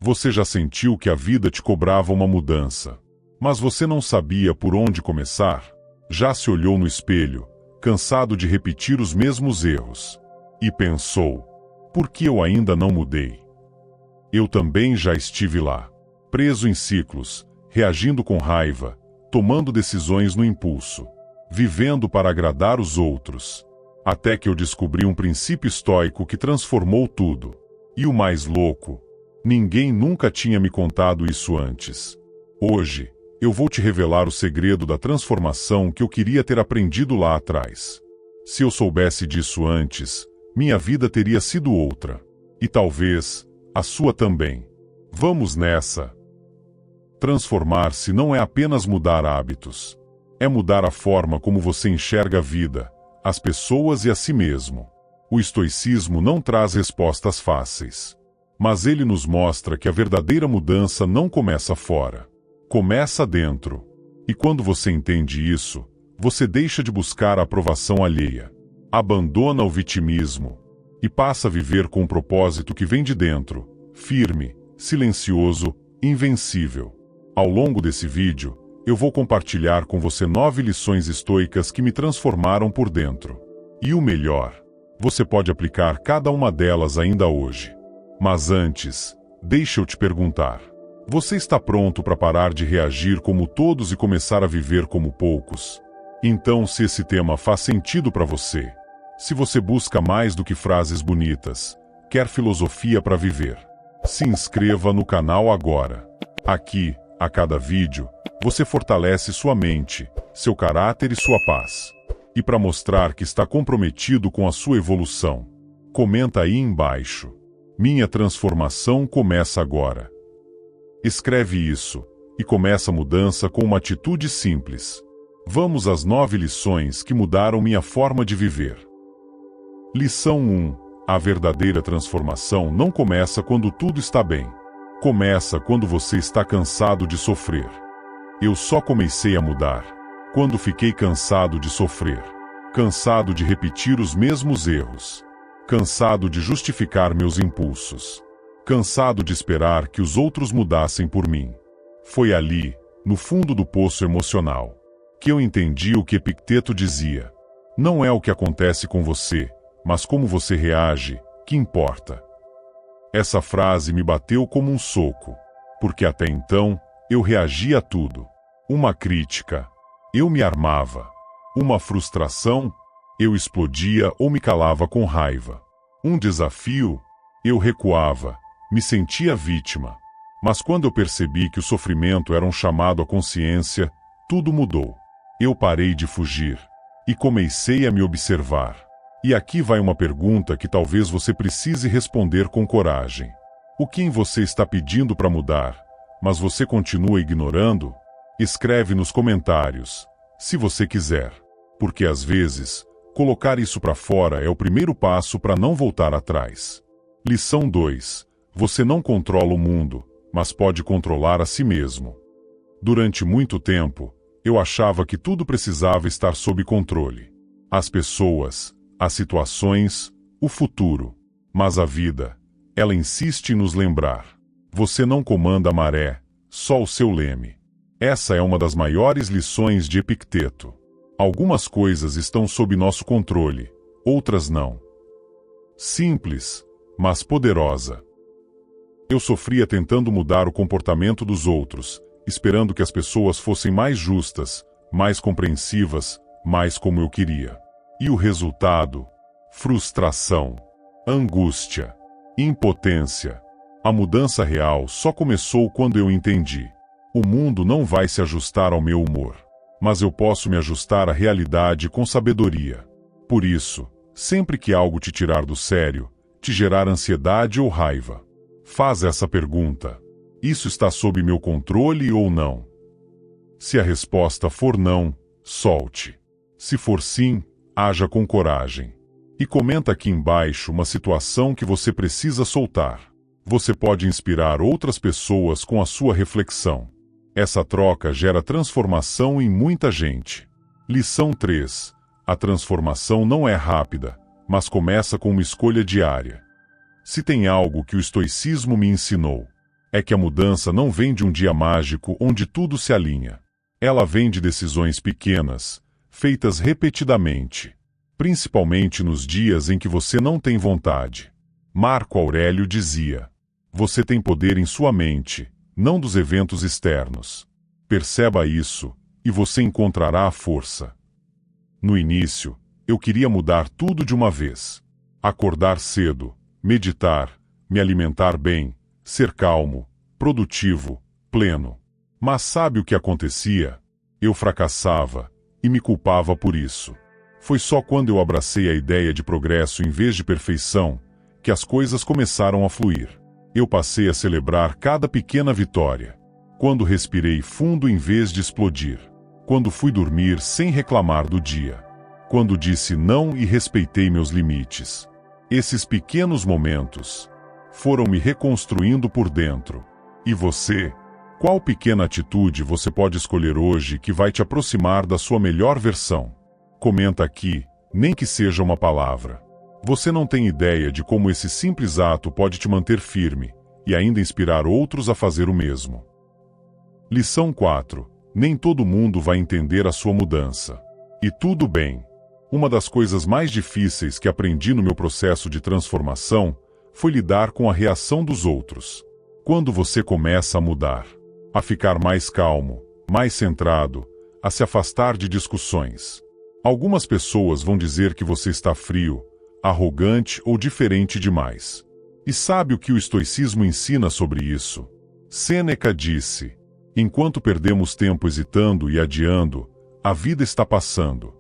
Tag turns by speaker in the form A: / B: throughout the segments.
A: Você já sentiu que a vida te cobrava uma mudança, mas você não sabia por onde começar? Já se olhou no espelho, cansado de repetir os mesmos erros, e pensou: por que eu ainda não mudei? Eu também já estive lá, preso em ciclos, reagindo com raiva, tomando decisões no impulso, vivendo para agradar os outros, até que eu descobri um princípio estoico que transformou tudo. E o mais louco, ninguém nunca tinha me contado isso antes. Hoje, eu vou te revelar o segredo da transformação que eu queria ter aprendido lá atrás. Se eu soubesse disso antes, minha vida teria sido outra. E talvez a sua também. Vamos nessa! Transformar-se não é apenas mudar hábitos. É mudar a forma como você enxerga a vida, as pessoas e a si mesmo. O estoicismo não traz respostas fáceis. Mas ele nos mostra que a verdadeira mudança não começa fora. Começa dentro. E quando você entende isso, você deixa de buscar a aprovação alheia. Abandona o vitimismo. E passa a viver com um propósito que vem de dentro, firme, silencioso, invencível. Ao longo desse vídeo, eu vou compartilhar com você 9 lições estoicas que me transformaram por dentro. E o melhor, você pode aplicar cada uma delas ainda hoje. Mas antes, deixa eu te perguntar. Você está pronto para parar de reagir como todos e começar a viver como poucos? Então, se esse tema faz sentido para você, se você busca mais do que frases bonitas, quer filosofia para viver, se inscreva no canal agora. Aqui, a cada vídeo, você fortalece sua mente, seu caráter e sua paz. E para mostrar que está comprometido com a sua evolução, comenta aí embaixo: minha transformação começa agora. Escreve isso, e começa a mudança com uma atitude simples. Vamos às 9 lições que mudaram minha forma de viver. Lição 1. A verdadeira transformação não começa quando tudo está bem. Começa quando você está cansado de sofrer. Eu só comecei a mudar quando fiquei cansado de sofrer. Cansado de repetir os mesmos erros. Cansado de justificar meus impulsos. Cansado de esperar que os outros mudassem por mim. Foi ali, no fundo do poço emocional, que eu entendi o que Epicteto dizia: não é o que acontece com você, mas como você reage, que importa. Essa frase me bateu como um soco, porque até então, eu reagia a tudo. Uma crítica, eu me armava. Uma frustração, eu explodia ou me calava com raiva. Um desafio, eu recuava, me sentia vítima. Mas quando eu percebi que o sofrimento era um chamado à consciência, tudo mudou. Eu parei de fugir e comecei a me observar. E aqui vai uma pergunta que talvez você precise responder com coragem. O que em você está pedindo para mudar, mas você continua ignorando? Escreve nos comentários, se você quiser. Porque às vezes, colocar isso para fora é o primeiro passo para não voltar atrás. Lição 2. Você não controla o mundo, mas pode controlar a si mesmo. Durante muito tempo, eu achava que tudo precisava estar sob controle. As pessoas, as situações, o futuro. Mas a vida, ela insiste em nos lembrar: você não comanda a maré, só o seu leme. Essa é uma das maiores lições de Epicteto. Algumas coisas estão sob nosso controle, outras não. Simples, mas poderosa. Eu sofria tentando mudar o comportamento dos outros, esperando que as pessoas fossem mais justas, mais compreensivas, mais como eu queria. E o resultado? Frustração, angústia, impotência. A mudança real só começou quando eu entendi: o mundo não vai se ajustar ao meu humor, mas eu posso me ajustar à realidade com sabedoria. Por isso, sempre que algo te tirar do sério, te gerar ansiedade ou raiva, faz essa pergunta: isso está sob meu controle ou não? Se a resposta for não, solte. Se for sim, haja com coragem. E comenta aqui embaixo uma situação que você precisa soltar. Você pode inspirar outras pessoas com a sua reflexão. Essa troca gera transformação em muita gente. Lição 3. A transformação não é rápida, mas começa com uma escolha diária. Se tem algo que o estoicismo me ensinou, é que a mudança não vem de um dia mágico onde tudo se alinha. Ela vem de decisões pequenas, feitas repetidamente, principalmente nos dias em que você não tem vontade. Marco Aurélio dizia: você tem poder em sua mente, não dos eventos externos. Perceba isso, e você encontrará a força. No início, eu queria mudar tudo de uma vez. Acordar cedo, meditar, me alimentar bem, ser calmo, produtivo, pleno. Mas sabe o que acontecia? Eu fracassava, e me culpava por isso. Foi só quando eu abracei a ideia de progresso em vez de perfeição, que as coisas começaram a fluir. Eu passei a celebrar cada pequena vitória. Quando respirei fundo em vez de explodir. Quando fui dormir sem reclamar do dia. Quando disse não e respeitei meus limites. Esses pequenos momentos foram me reconstruindo por dentro. E você? Qual pequena atitude você pode escolher hoje que vai te aproximar da sua melhor versão? Comenta aqui, nem que seja uma palavra. Você não tem ideia de como esse simples ato pode te manter firme e ainda inspirar outros a fazer o mesmo. Lição 4. Nem todo mundo vai entender a sua mudança. E tudo bem. Uma das coisas mais difíceis que aprendi no meu processo de transformação foi lidar com a reação dos outros. Quando você começa a mudar, a ficar mais calmo, mais centrado, a se afastar de discussões. Algumas pessoas vão dizer que você está frio, arrogante ou diferente demais. E sabe o que o estoicismo ensina sobre isso? Sêneca disse: enquanto perdemos tempo hesitando e adiando, a vida está passando.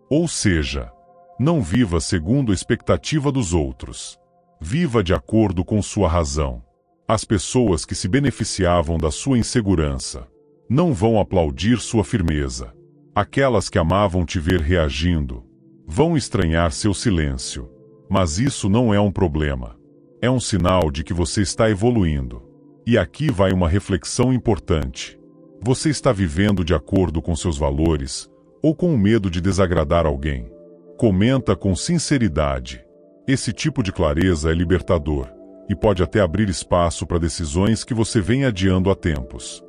A: Ou seja, não viva segundo a expectativa dos outros. Viva de acordo com sua razão. As pessoas que se beneficiavam da sua insegurança não vão aplaudir sua firmeza. Aquelas que amavam te ver reagindo vão estranhar seu silêncio. Mas isso não é um problema. É um sinal de que você está evoluindo. E aqui vai uma reflexão importante. Você está vivendo de acordo com seus valores ou com o medo de desagradar alguém? Comenta com sinceridade. Esse tipo de clareza é libertador e pode até abrir espaço para decisões que você vem adiando há tempos.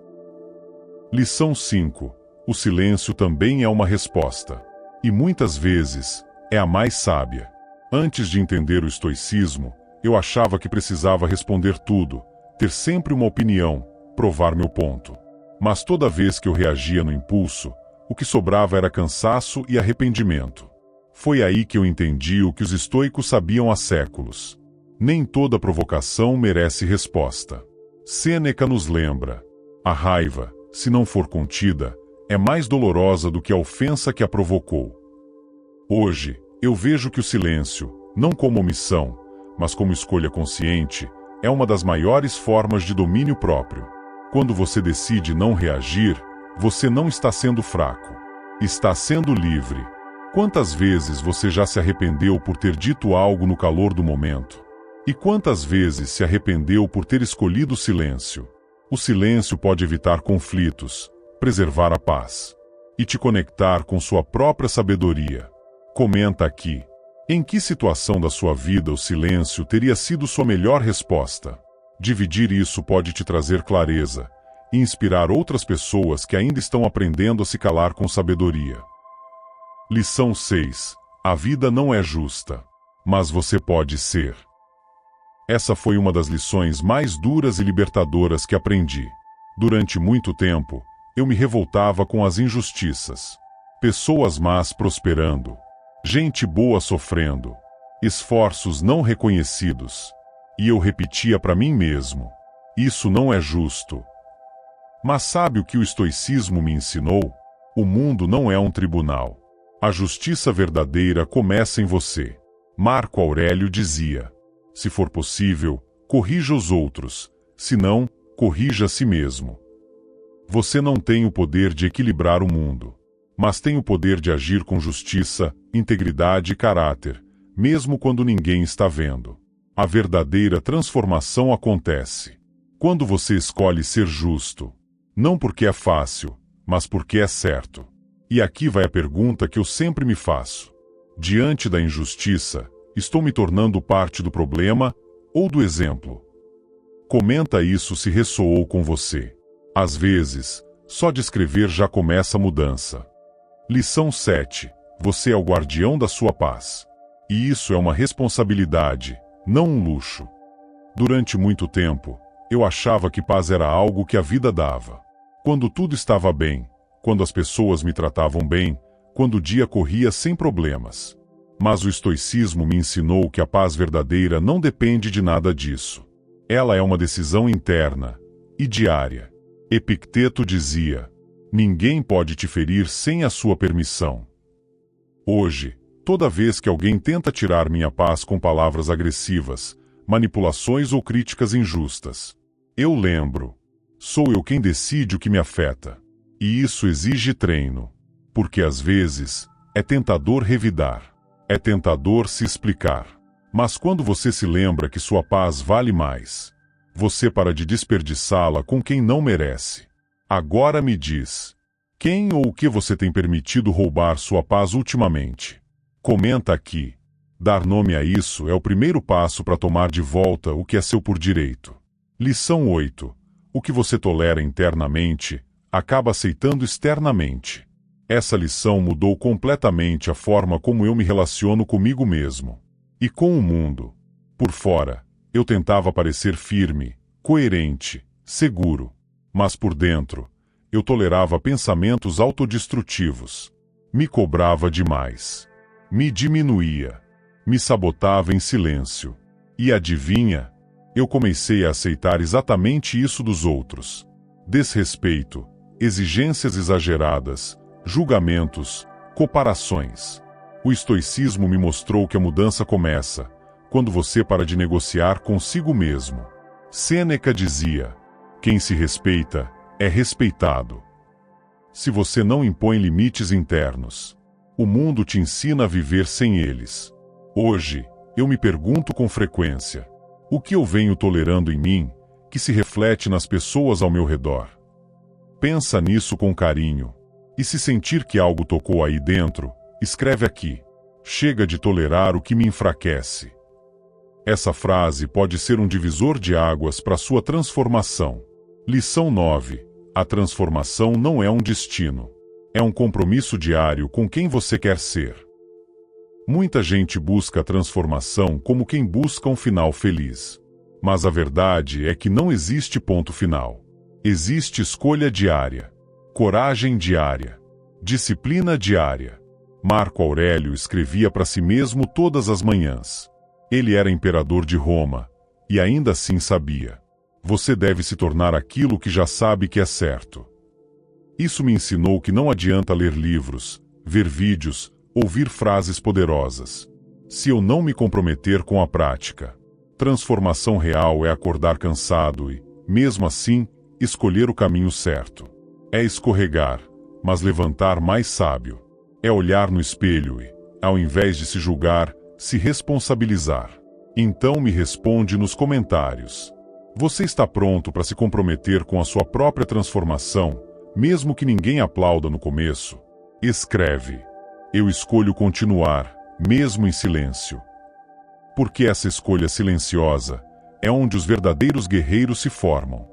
A: Lição 5. O silêncio também é uma resposta. E muitas vezes, é a mais sábia. Antes de entender o estoicismo, eu achava que precisava responder tudo, ter sempre uma opinião, provar meu ponto. Mas toda vez que eu reagia no impulso, o que sobrava era cansaço e arrependimento. Foi aí que eu entendi o que os estoicos sabiam há séculos. Nem toda provocação merece resposta. Sêneca nos lembra: a raiva, se não for contida, é mais dolorosa do que a ofensa que a provocou. Hoje, eu vejo que o silêncio, não como omissão, mas como escolha consciente, é uma das maiores formas de domínio próprio. Quando você decide não reagir, você não está sendo fraco. Está sendo livre. Quantas vezes você já se arrependeu por ter dito algo no calor do momento? E quantas vezes se arrependeu por ter escolhido o silêncio? O silêncio pode evitar conflitos, preservar a paz e te conectar com sua própria sabedoria. Comenta aqui. Em que situação da sua vida o silêncio teria sido sua melhor resposta? Dividir isso pode te trazer clareza e inspirar outras pessoas que ainda estão aprendendo a se calar com sabedoria. Lição 6. A vida não é justa, mas você pode ser. Essa foi uma das lições mais duras e libertadoras que aprendi. Durante muito tempo, eu me revoltava com as injustiças. Pessoas más prosperando. Gente boa sofrendo. Esforços não reconhecidos. E eu repetia para mim mesmo: isso não é justo. Mas sabe o que o estoicismo me ensinou? O mundo não é um tribunal. A justiça verdadeira começa em você. Marco Aurélio dizia: se for possível, corrija os outros, se não, corrija a si mesmo. Você não tem o poder de equilibrar o mundo, mas tem o poder de agir com justiça, integridade e caráter, mesmo quando ninguém está vendo. A verdadeira transformação acontece quando você escolhe ser justo, não porque é fácil, mas porque é certo. E aqui vai a pergunta que eu sempre me faço: diante da injustiça, estou me tornando parte do problema ou do exemplo? Comenta isso se ressoou com você. Às vezes, só de escrever já começa a mudança. Lição 7. Você é o guardião da sua paz. E isso é uma responsabilidade, não um luxo. Durante muito tempo, eu achava que paz era algo que a vida dava. Quando tudo estava bem, quando as pessoas me tratavam bem, quando o dia corria sem problemas. Mas o estoicismo me ensinou que a paz verdadeira não depende de nada disso. Ela é uma decisão interna e diária. Epicteto dizia: ninguém pode te ferir sem a sua permissão. Hoje, toda vez que alguém tenta tirar minha paz com palavras agressivas, manipulações ou críticas injustas, eu lembro: sou eu quem decide o que me afeta. E isso exige treino. Porque às vezes, é tentador revidar. É tentador se explicar. Mas quando você se lembra que sua paz vale mais, você para de desperdiçá-la com quem não merece. Agora me diz: quem ou o que você tem permitido roubar sua paz ultimamente? Comenta aqui. Dar nome a isso é o primeiro passo para tomar de volta o que é seu por direito. Lição 8. O que você tolera internamente, acaba aceitando externamente. Essa lição mudou completamente a forma como eu me relaciono comigo mesmo. E com o mundo. Por fora, eu tentava parecer firme, coerente, seguro. Mas por dentro, eu tolerava pensamentos autodestrutivos. Me cobrava demais. Me diminuía. Me sabotava em silêncio. E adivinha? Eu comecei a aceitar exatamente isso dos outros. Desrespeito, exigências exageradas, julgamentos, comparações. O estoicismo me mostrou que a mudança começa quando você para de negociar consigo mesmo. Sêneca dizia: quem se respeita é respeitado. Se você não impõe limites internos, o mundo te ensina a viver sem eles. Hoje, eu me pergunto com frequência: o que eu venho tolerando em mim, que se reflete nas pessoas ao meu redor? Pensa nisso com carinho. E se sentir que algo tocou aí dentro, escreve aqui: chega de tolerar o que me enfraquece. Essa frase pode ser um divisor de águas para sua transformação. Lição 9. A transformação não é um destino. É um compromisso diário com quem você quer ser. Muita gente busca a transformação como quem busca um final feliz. Mas a verdade é que não existe ponto final. Existe escolha diária, coragem diária, disciplina diária. Marco Aurélio escrevia para si mesmo todas as manhãs. Ele era imperador de Roma, e ainda assim sabia: você deve se tornar aquilo que já sabe que é certo. Isso me ensinou que não adianta ler livros, ver vídeos, ouvir frases poderosas, se eu não me comprometer com a prática. Transformação real é acordar cansado e, mesmo assim, escolher o caminho certo. É escorregar, mas levantar mais sábio. É olhar no espelho e, ao invés de se julgar, se responsabilizar. Então me responde nos comentários: você está pronto para se comprometer com a sua própria transformação, mesmo que ninguém aplauda no começo? Escreve: eu escolho continuar, mesmo em silêncio. Porque essa escolha silenciosa é onde os verdadeiros guerreiros se formam.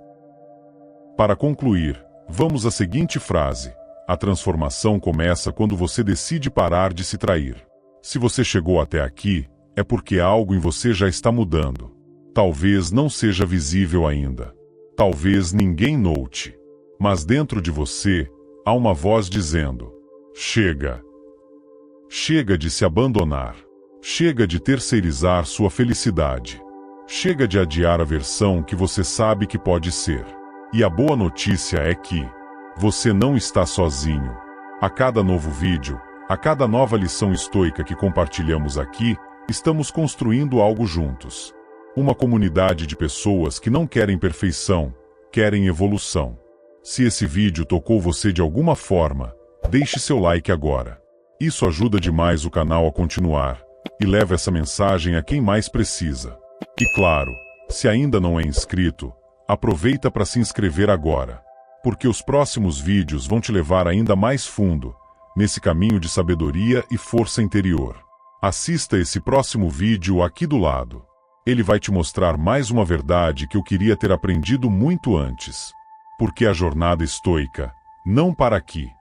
A: Para concluir, vamos à seguinte frase: a transformação começa quando você decide parar de se trair. Se você chegou até aqui, é porque algo em você já está mudando. Talvez não seja visível ainda. Talvez ninguém note. Mas dentro de você, há uma voz dizendo: chega. Chega de se abandonar. Chega de terceirizar sua felicidade. Chega de adiar a versão que você sabe que pode ser. E a boa notícia é que você não está sozinho. A cada novo vídeo, a cada nova lição estoica que compartilhamos aqui, estamos construindo algo juntos. Uma comunidade de pessoas que não querem perfeição, querem evolução. Se esse vídeo tocou você de alguma forma, deixe seu like agora. Isso ajuda demais o canal a continuar e leva essa mensagem a quem mais precisa. E claro, se ainda não é inscrito, aproveita para se inscrever agora, porque os próximos vídeos vão te levar ainda mais fundo nesse caminho de sabedoria e força interior. Assista esse próximo vídeo aqui do lado. Ele vai te mostrar mais uma verdade que eu queria ter aprendido muito antes. Porque a jornada estoica não para aqui.